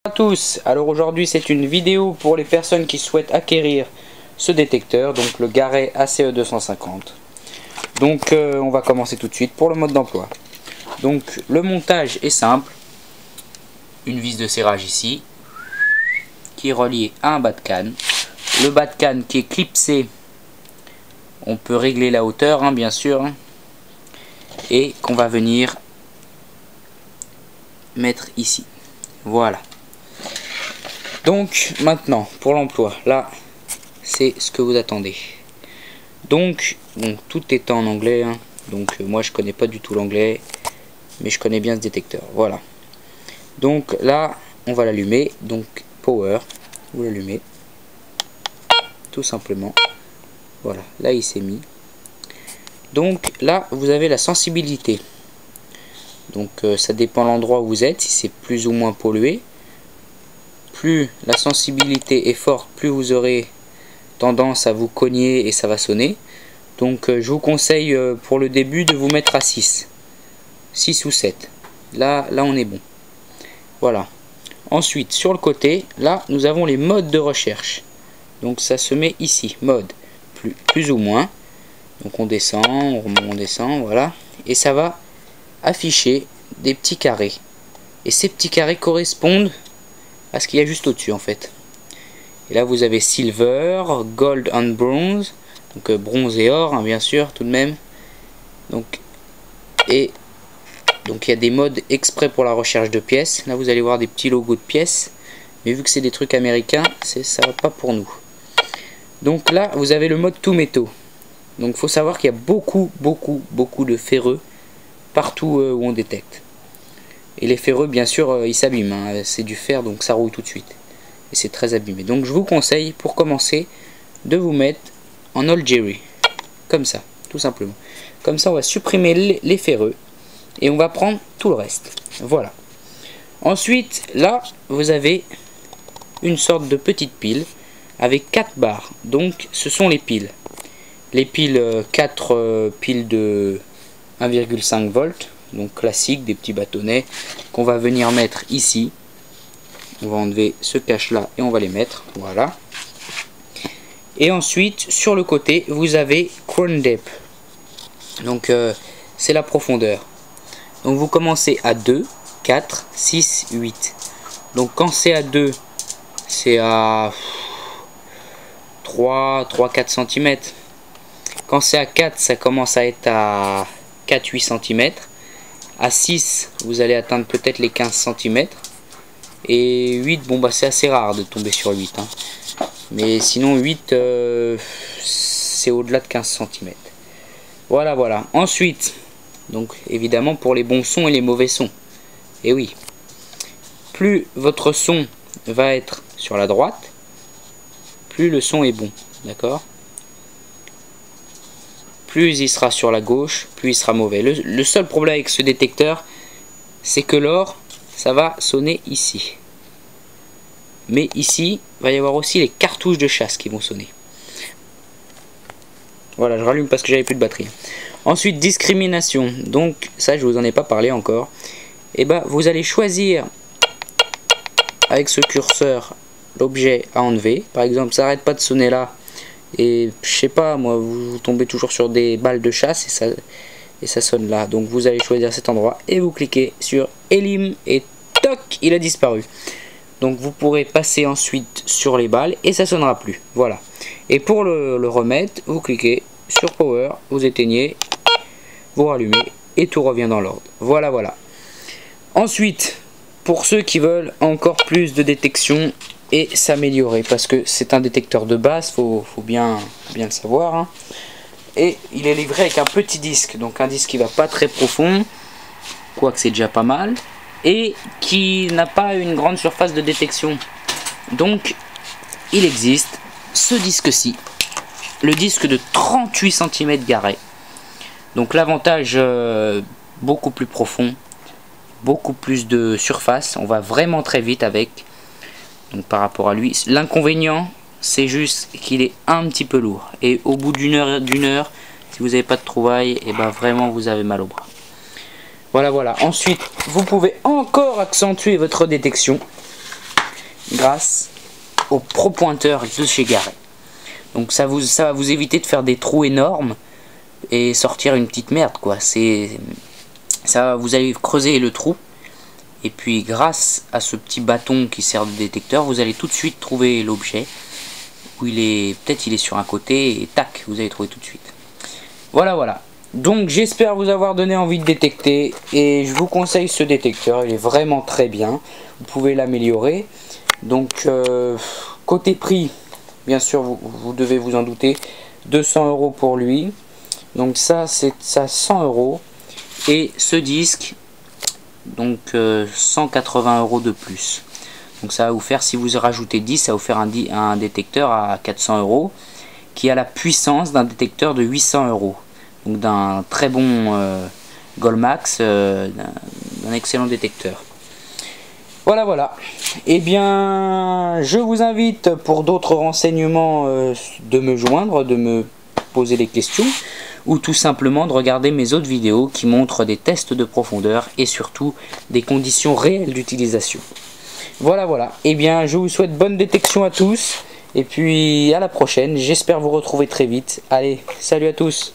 À tous, alors aujourd'hui c'est une vidéo pour les personnes qui souhaitent acquérir ce détecteur, donc le Garrett ACE250. Donc on va commencer tout de suite pour le mode d'emploi. Donc le montage est simple, une vis de serrage ici qui est reliée à un bas de canne. Le bas de canne qui est clipsé, on peut régler la hauteur bien sûr, et qu'on va venir mettre ici. Voilà. Donc maintenant pour l'emploi, là c'est ce que vous attendez. Donc bon, tout est en anglais, donc moi je connais pas du tout l'anglais, mais je connais bien ce détecteur. Voilà. Donc là on va l'allumer, donc power, vous l'allumez tout simplement. Voilà, là il s'est mis. Donc là vous avez la sensibilité. Donc ça dépend de l'endroit où vous êtes, si c'est plus ou moins pollué. Plus la sensibilité est forte, plus vous aurez tendance à vous cogner et ça va sonner. Donc je vous conseille pour le début de vous mettre à 6 ou 7. Là on est bon. Voilà. Ensuite sur le côté, là nous avons les modes de recherche. Donc ça se met ici, mode plus ou moins. Donc on descend, on descend, voilà. Et ça va afficher des petits carrés. Et ces petits carrés correspondent à ce qu'il y a juste au-dessus en fait. Et là vous avez silver, gold and bronze, donc bronze et or bien sûr tout de même. Donc il y a des modes exprès pour la recherche de pièces. Là vous allez voir des petits logos de pièces, mais vu que c'est des trucs américains, ça va pas pour nous. Donc là vous avez le mode tout métaux. Donc faut savoir qu'il y a beaucoup de ferreux partout où on détecte. Et les ferreux bien sûr ils s'abîment, c'est du fer donc ça rouille tout de suite. Et c'est très abîmé. Donc je vous conseille pour commencer de vous mettre en Old Jerry. Comme ça, tout simplement. Comme ça on va supprimer les ferreux. Et on va prendre tout le reste. Voilà. Ensuite là vous avez une sorte de petite pile avec 4 barres. Donc ce sont les piles. Les piles 4 piles de 1,5 volts. Donc classique, des petits bâtonnets qu'on va venir mettre ici. On va enlever ce cache là et on va les mettre, voilà. Et ensuite sur le côté vous avez crown depth. Donc c'est la profondeur. Donc vous commencez à 2, 4, 6, 8. Donc quand c'est à 2, c'est à 3-4 cm. Quand c'est à 4, ça commence à être à 4-8 cm. À 6, vous allez atteindre peut-être les 15 cm. Et 8, bon bah c'est assez rare de tomber sur 8. Mais sinon 8, c'est au-delà de 15 cm. Voilà. Ensuite, donc évidemment pour les bons sons et les mauvais sons. Et oui, plus votre son va être sur la droite, plus le son est bon. D'accord ? Plus il sera sur la gauche, plus il sera mauvais. Le seul problème avec ce détecteur, c'est que l'or, ça va sonner ici. Mais ici, il va y avoir aussi les cartouches de chasse qui vont sonner. Voilà, je rallume parce que j'avais plus de batterie. Ensuite, discrimination. Donc, ça, je vous en ai pas parlé encore. Et ben, vous allez choisir avec ce curseur l'objet à enlever. Par exemple, ça n'arrête pas de sonner là. Et je sais pas moi, vous tombez toujours sur des balles de chasse et ça sonne là. Donc vous allez choisir cet endroit et vous cliquez sur Elim et toc, il a disparu. Donc vous pourrez passer ensuite sur les balles et ça sonnera plus. Voilà. Et pour le remettre, vous cliquez sur Power, vous éteignez, vous rallumez et tout revient dans l'ordre. Voilà. Ensuite, pour ceux qui veulent encore plus de détection et s'améliorer, parce que c'est un détecteur de base, faut bien le savoir, et il est livré avec un petit disque, donc un disque qui va pas très profond, quoique c'est déjà pas mal, et qui n'a pas une grande surface de détection. Donc il existe ce disque-ci, le disque de 38 cm Garrett. Donc l'avantage, beaucoup plus profond, beaucoup plus de surface, on va vraiment très vite avec. Donc par rapport à lui, l'inconvénient c'est juste qu'il est un petit peu lourd. Et au bout d'une heure, si vous n'avez pas de trouvailles, et ben vraiment vous avez mal au bras. Voilà. Ensuite, vous pouvez encore accentuer votre détection grâce au Pro Pointeur de chez Garrett. Donc ça va vous éviter de faire des trous énormes et sortir une petite merde quoi. Vous allez creuser le trou et puis grâce à ce petit bâton qui sert de détecteur, vous allez tout de suite trouver l'objet où peut-être il est sur un côté et tac, vous allez trouver tout de suite. Voilà. Donc j'espère vous avoir donné envie de détecter et je vous conseille ce détecteur, il est vraiment très bien. Vous pouvez l'améliorer. Donc côté prix, bien sûr vous devez vous en douter, 200 € pour lui. Donc ça c'est à 100 € et ce disque donc 180 € de plus. Donc ça va vous faire, si vous rajoutez 10, ça va vous faire un détecteur à 400 € qui a la puissance d'un détecteur de 800 €. Donc d'un très bon Goldmax, d'un excellent détecteur. Voilà. Et bien, je vous invite pour d'autres renseignements de me joindre, de me poser des questions, ou tout simplement de regarder mes autres vidéos qui montrent des tests de profondeur et surtout des conditions réelles d'utilisation. Voilà. Et bien, je vous souhaite bonne détection à tous, et puis à la prochaine. J'espère vous retrouver très vite. Allez, salut à tous.